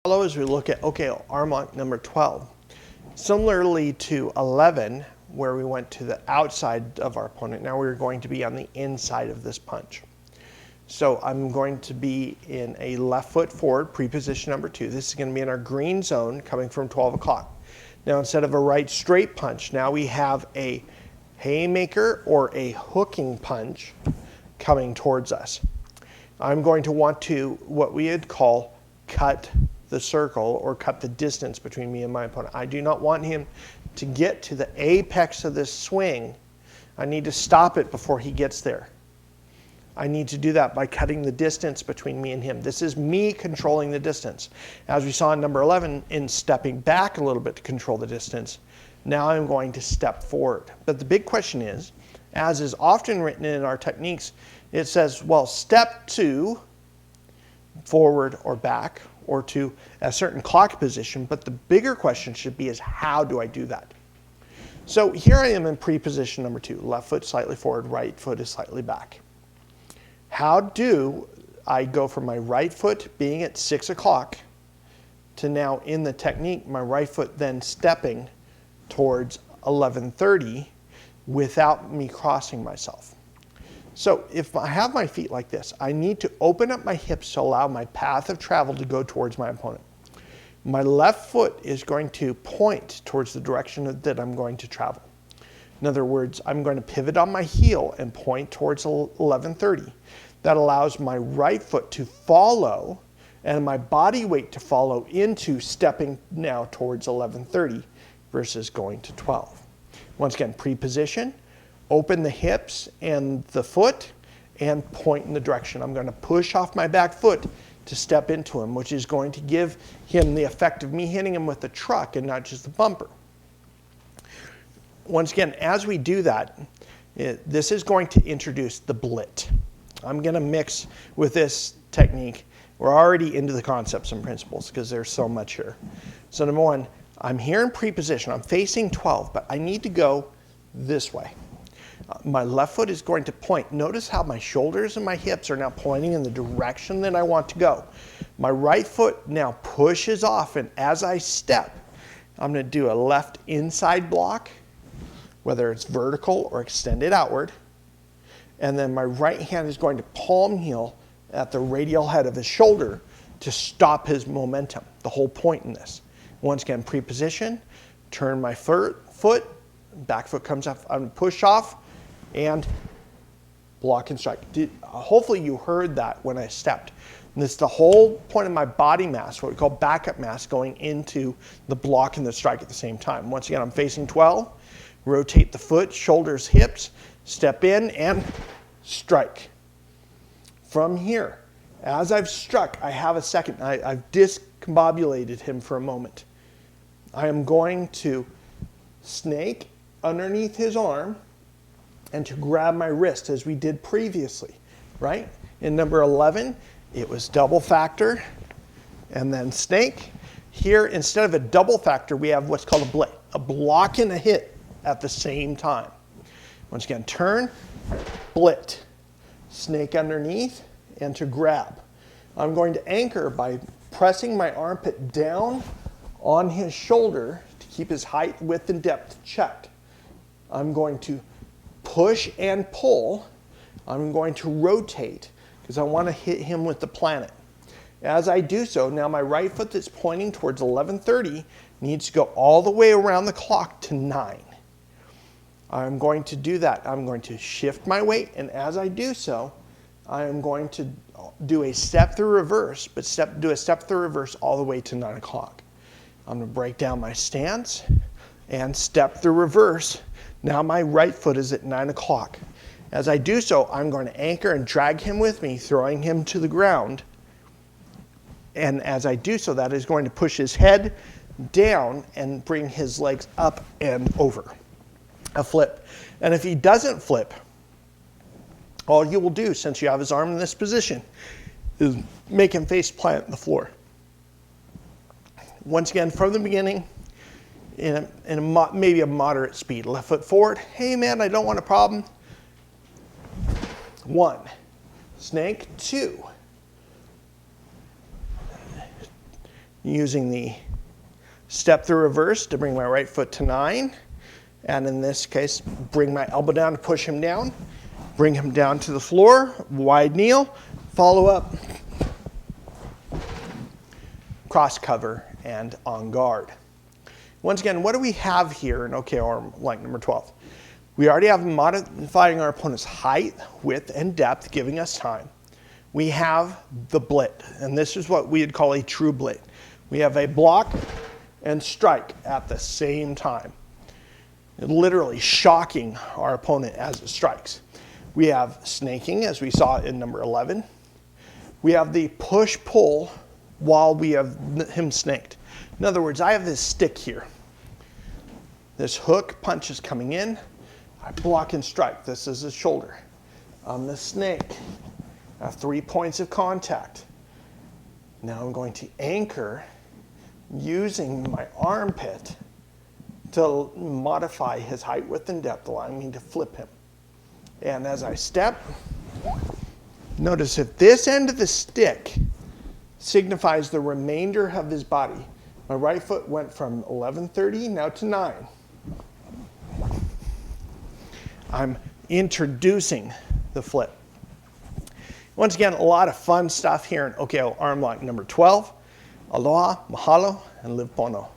As we look at OKO Arm Lock number 12. Similarly to 11, where we went to the outside of our opponent, now we're going to be on the inside of this punch. So I'm going to be in a left foot forward, pre-position number 2. This is going to be in our green zone coming from 12 o'clock. Now instead of a right straight punch, now we have a haymaker or a hooking punch coming towards us. I'm going to want to, what we would call, cut the circle or cut the distance between me and my opponent. I do not want him to get to the apex of this swing. I need to stop it before he gets there. I need to do that by cutting the distance between me and him. This is me controlling the distance. As we saw in number 11, in stepping back a little bit to control the distance, now I'm going to step forward. But the big question is, as is often written in our techniques, it says, well, step 2, forward or back, or to a certain clock position, but the bigger question should be is how do I do that? So here I am in pre-position number 2, left foot slightly forward, right foot is slightly back. How do I go from my right foot being at 6 o'clock to now in the technique, my right foot then stepping towards 11:30 without me crossing myself? So if I have my feet like this, I need to open up my hips to allow my path of travel to go towards my opponent. My left foot is going to point towards the direction that I'm going to travel. In other words, I'm going to pivot on my heel and point towards 11:30. That allows my right foot to follow and my body weight to follow into stepping now towards 11:30 versus going to 12. Once again, pre-position. Open the hips and the foot and point in the direction. I'm going to push off my back foot to step into him, which is going to give him the effect of me hitting him with the truck and not just the bumper. Once again, as we do that, this is going to introduce the blit. I'm going to mix with this technique. We're already into the concepts and principles because there's so much here. So number 1, I'm here in pre-position. I'm facing 12, but I need to go this way. My left foot is going to point. Notice how my shoulders and my hips are now pointing in the direction that I want to go. My right foot now pushes off, and as I step, I'm going to do a left inside block, whether it's vertical or extended outward. And then my right hand is going to palm heel at the radial head of his shoulder to stop his momentum, the whole point in this. Once again, pre-position, turn my foot, back foot comes up, I'm going to push off, and block and strike. Hopefully you heard that when I stepped. And this is the whole point of my body mass, what we call backup mass, going into the block and the strike at the same time. Once again, I'm facing 12, rotate the foot, shoulders, hips, step in and strike. From here, as I've struck, I have a second. I've discombobulated him for a moment. I am going to snake underneath his arm and to grab my wrist as we did previously, right? In number 11, it was double factor and then snake. Here, instead of a double factor, we have what's called a blit, a block and a hit at the same time. Once again, turn, blit, snake underneath, and to grab. I'm going to anchor by pressing my armpit down on his shoulder to keep his height, width, and depth checked. I'm going to push and pull. I'm going to rotate because I want to hit him with the planet. As I do so, now my right foot that's pointing towards 11:30 needs to go all the way around the clock to 9. I'm going to do that. I'm going to shift my weight, and as I do so, I am going to do a step through reverse, but do a step through reverse all the way to 9 o'clock. I'm going to break down my stance and step through reverse. Now my right foot is at 9 o'clock. As I do so, I'm going to anchor and drag him with me, throwing him to the ground. And as I do so, that is going to push his head down and bring his legs up and over. A flip. And if he doesn't flip, all you will do, since you have his arm in this position, is make him face plant the floor. Once again, from the beginning, maybe a moderate speed. Left foot forward. Hey man, I don't want a problem. 1. Snake. 2. using the step through reverse to bring my right foot to 9. And in this case, bring my elbow down to push him down. Bring him down to the floor, wide kneel, follow up, cross cover, and on guard. Once again, what do we have here in OKO Arm Lock number 12? We already have modifying our opponent's height, width, and depth, giving us time. We have the blit, and this is what we'd call a true blit. We have a block and strike at the same time, literally shocking our opponent as it strikes. We have snaking, as we saw in number 11. We have the push-pull while we have him snaked. In other words, I have this stick here. This hook punch is coming in. I block and strike. This is his shoulder. On the snake, I have 3 points of contact. Now I'm going to anchor using my armpit to modify his height, width, and depth, allowing me to flip him. And as I step, notice if this end of the stick signifies the remainder of his body, my right foot went from 11:30 now to 9. I'm introducing the flip. Once again, a lot of fun stuff here in OKO Arm Lock number 12. Aloha, mahalo, and live pono.